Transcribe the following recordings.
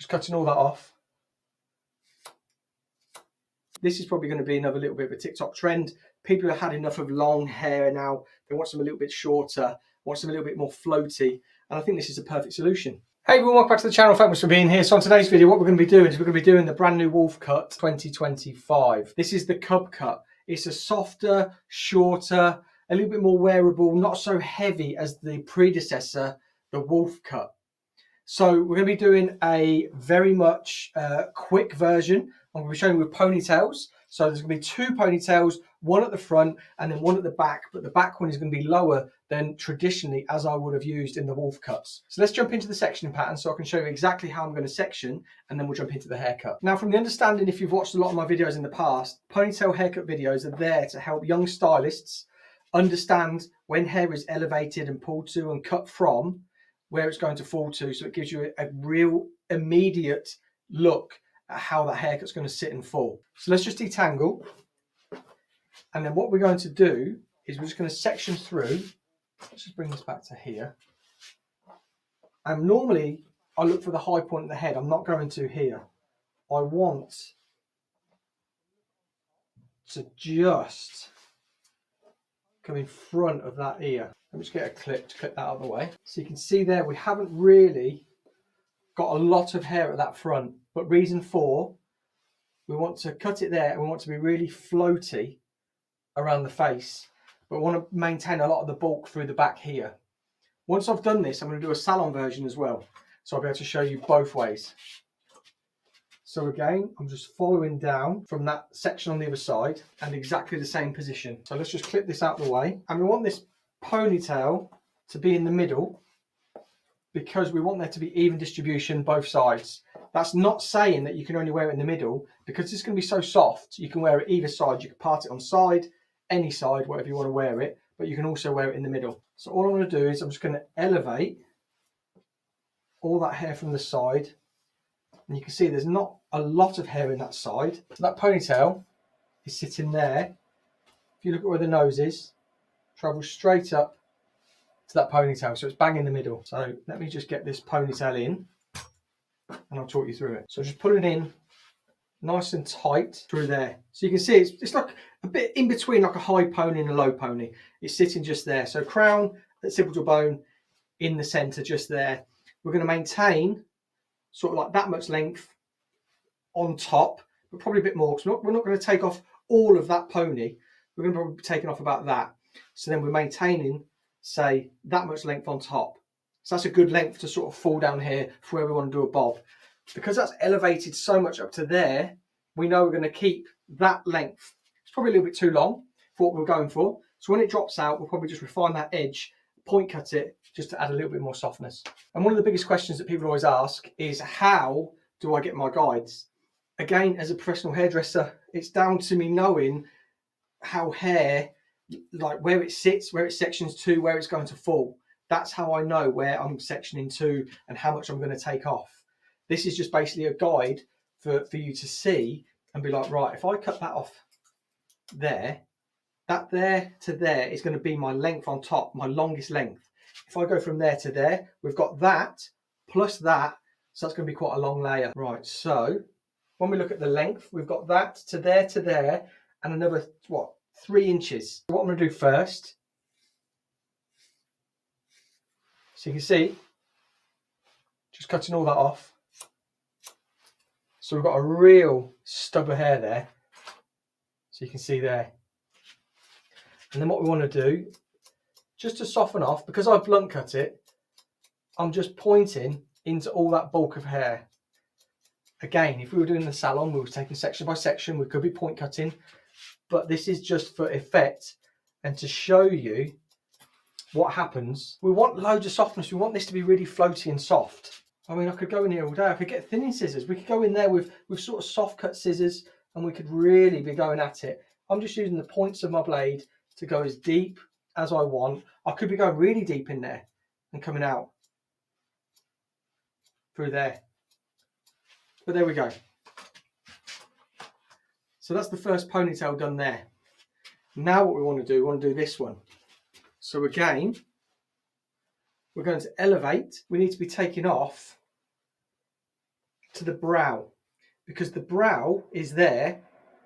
Just cutting all that off. This is probably going to be another little bit of a TikTok trend. People have had enough of long hair now. They want some a little bit shorter, want some a little bit more floaty. And I think this is a perfect solution. Hey everyone, welcome back to the channel. Thanks for being here. So on today's video, what we're going to be doing is we're going to be doing the brand new Wolf Cut 2025. This is the Cub Cut. It's a softer, shorter, a little bit more wearable, not so heavy as the predecessor, the Wolf Cut. So we're going to be doing a very much quick version. I'm going to be showing you with ponytails. So there's going to be two ponytails, one at the front and then one at the back, but the back one is going to be lower than traditionally as I would have used in the Wolf Cuts. So let's jump into the sectioning pattern so I can show you exactly how I'm going to section, and then we'll jump into the haircut. Now, from the understanding, if you've watched a lot of my videos in the past, ponytail haircut videos are there to help young stylists understand when hair is elevated and pulled to and cut from, where it's going to fall to, so it gives you a real immediate look at how that haircut's going to sit and fall. So let's just detangle, and then what we're going to do is we're just going to section through. Let's just bring this back to here. And normally I look for the high point of the head. I'm not going to here. I want to just come in front of that ear. Let me just get a clip to clip that out of the way. So you can see there we haven't really got a lot of hair at that front, but reason for, we want to cut it there and we want to be really floaty around the face, but we want to maintain a lot of the bulk through the back here. Once I've done this, I'm going to do a salon version as well, so I'll be able to show you both ways. So again, I'm just following down from that section on the other side and exactly the same position. So let's just clip this out of the way, and we want this ponytail to be in the middle because we want there to be even distribution both sides. That's not saying that you can only wear it in the middle, because it's going to be so soft. You can wear it either side. You can part it on side, any side, whatever you want to wear it, but you can also wear it in the middle. So all I'm going to do is I'm just going to elevate all that hair from the side, and you can see there's not a lot of hair in that side. So that ponytail is sitting there. If you look at where the nose is, travels straight up to that ponytail, so it's bang in the middle. So let me just get this ponytail in and I'll talk you through it. So just put it in nice and tight through there. So you can see it's like a bit in between, like a high pony and a low pony. It's sitting just there. So crown at sepulchral bone in the center, just there. We're going to maintain sort of like that much length on top, but probably a bit more, because we're not going to take off all of that pony. We're going to probably be taking off about that. So then we're maintaining, say, that much length on top. So that's a good length to sort of fall down here for where we want to do a bob. Because that's elevated so much up to there, we know we're going to keep that length. It's probably a little bit too long for what we're going for. So when it drops out, we'll probably just refine that edge, point cut it, just to add a little bit more softness. And one of the biggest questions that people always ask is, how do I get my guides? Again, as a professional hairdresser, it's down to me knowing how hair, like where it sits, where it sections to, where it's going to fall. That's how I know where I'm sectioning to and how much I'm going to take off. This is just basically a guide for you to see and be like, right, if I cut that off there, that there to there is going to be my length on top, my longest length. If I go from there to there, we've got that plus that, so that's going to be quite a long layer. Right, so when we look at the length, we've got that to there and another, what, 3 inches. What I'm going to do first, so you can see, just cutting all that off. So we've got a real stub of hair there, so you can see there. And then what we want to do, just to soften off, because I blunt cut it, I'm just pointing into all that bulk of hair. Again, if we were doing the salon, we were taking section by section, we could be point cutting, but this is just for effect and to show you what happens. We want loads of softness. We want this to be really floaty and soft. I mean, I could go in here all day. I could get thinning scissors. We could go in there with sort of soft cut scissors and we could really be going at it. I'm just using the points of my blade to go as deep as I want. I could be going really deep in there and coming out through there. But there we go. So that's the first ponytail done there. Now what we want to do this one. So again, we're going to elevate. We need to be taking off to the brow, because the brow is there,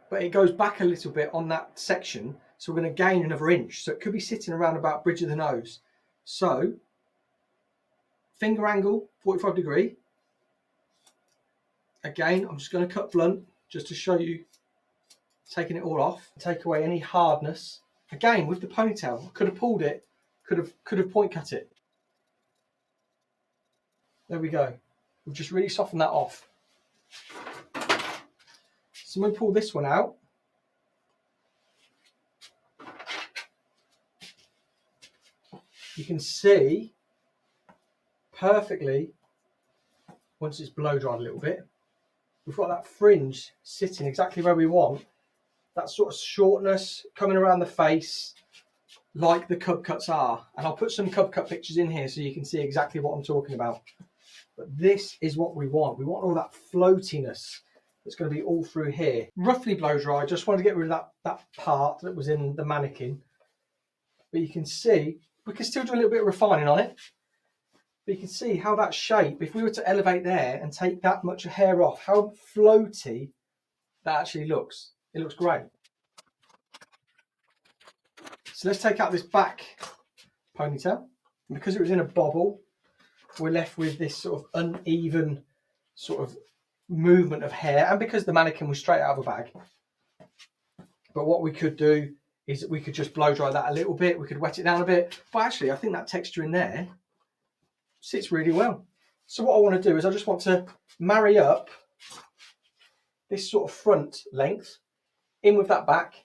but it goes back a little bit on that section. So we're going to gain another inch. So it could be sitting around about bridge of the nose. So finger angle, 45 degree. Again, I'm just going to cut blunt just to show you taking it all off. Take away any hardness. Again, with the ponytail, I could have pulled it, could have point cut it. There we go. We'll just really soften that off. So when we pull this one out, you can see perfectly, once it's blow dried a little bit, we've got that fringe sitting exactly where we want. That sort of shortness coming around the face, like the Cub Cuts are. And I'll put some Cub Cut pictures in here so you can see exactly what I'm talking about. But this is what we want. We want all that floatiness that's going to be all through here. Roughly blow dry. Just wanted to get rid of that part that was in the mannequin. But you can see, we can still do a little bit of refining on it. But you can see how that shape, if we were to elevate there and take that much hair off, how floaty that actually looks. It looks great. So let's take out this back ponytail. And because it was in a bobble, we're left with this sort of uneven sort of movement of hair. And because the mannequin was straight out of a bag. But what we could do is we could just blow dry that a little bit. We could wet it down a bit. But actually, I think that texture in there sits really well. So what I want to do is I just want to marry up this sort of front length in with that back,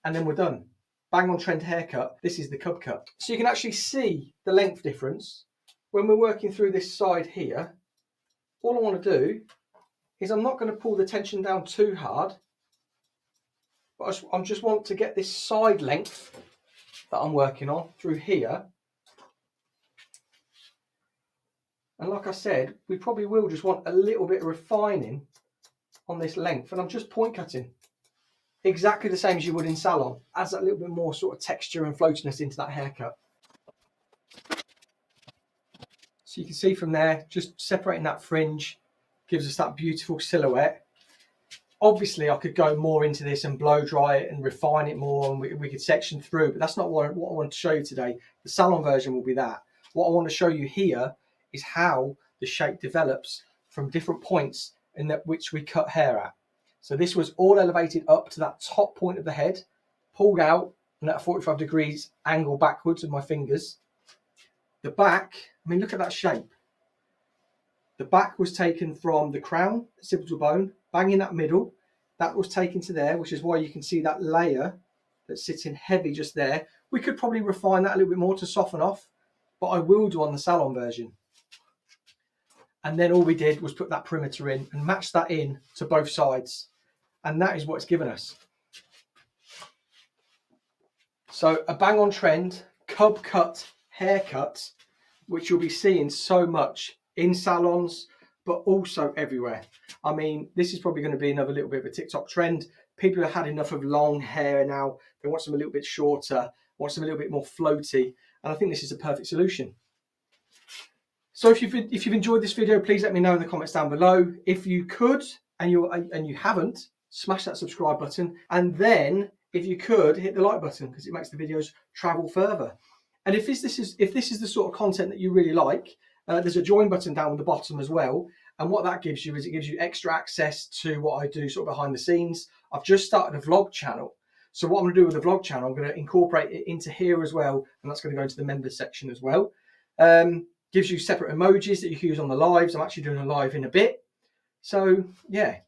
and then we're done. Bang on trend haircut. This is the Cub Cut. So you can actually see the length difference when we're working through this side here. All I want to do is I'm not going to pull the tension down too hard, but I just want to get this side length that I'm working on through here. And like I said, we probably will just want a little bit of refining on this length, and I'm just point cutting exactly the same as you would in salon. Adds that little bit more sort of texture and floatiness into that haircut. So you can see from there, just separating that fringe gives us that beautiful silhouette. Obviously I could go more into this and blow dry it and refine it more, and we could section through, but that's not what I want to show you today. The salon version will be that. What I want to show you here is how the shape develops from different points in that which we cut hair at. So this was all elevated up to that top point of the head, pulled out and at a 45 degrees angle backwards with my fingers. The back, I mean, look at that shape. The back was taken from the crown, occipital bone, bang in that middle. That was taken to there, which is why you can see that layer that's sitting heavy just there. We could probably refine that a little bit more to soften off, but I will do on the salon version. And then all we did was put that perimeter in and match that in to both sides. And that is what it's given us. So a bang on trend Cub Cut haircut, which you'll be seeing so much in salons, but also everywhere. I mean, this is probably going to be another little bit of a TikTok trend. People have had enough of long hair now. They want some a little bit shorter, want some a little bit more floaty. And I think this is a perfect solution. So if you've enjoyed this video, please let me know in the comments down below. If you could, and you haven't, smash that subscribe button, and then if you could, hit the like button, because it makes the videos travel further. And if this is the sort of content that you really like, there's a join button down at the bottom as well. And what that gives you is it gives you extra access to what I do sort of behind the scenes. I've just started a vlog channel. So what I'm going to do with the vlog channel, I'm going to incorporate it into here as well, and that's going to go into the members section as well. Gives you separate emojis that you can use on the lives. I'm actually doing a live in a bit. So yeah,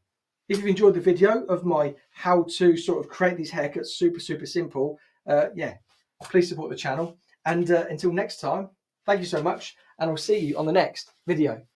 if you've enjoyed the video of my how to sort of create these haircuts, super simple, yeah, please support the channel. And until next time, thank you so much, and I'll see you on the next video.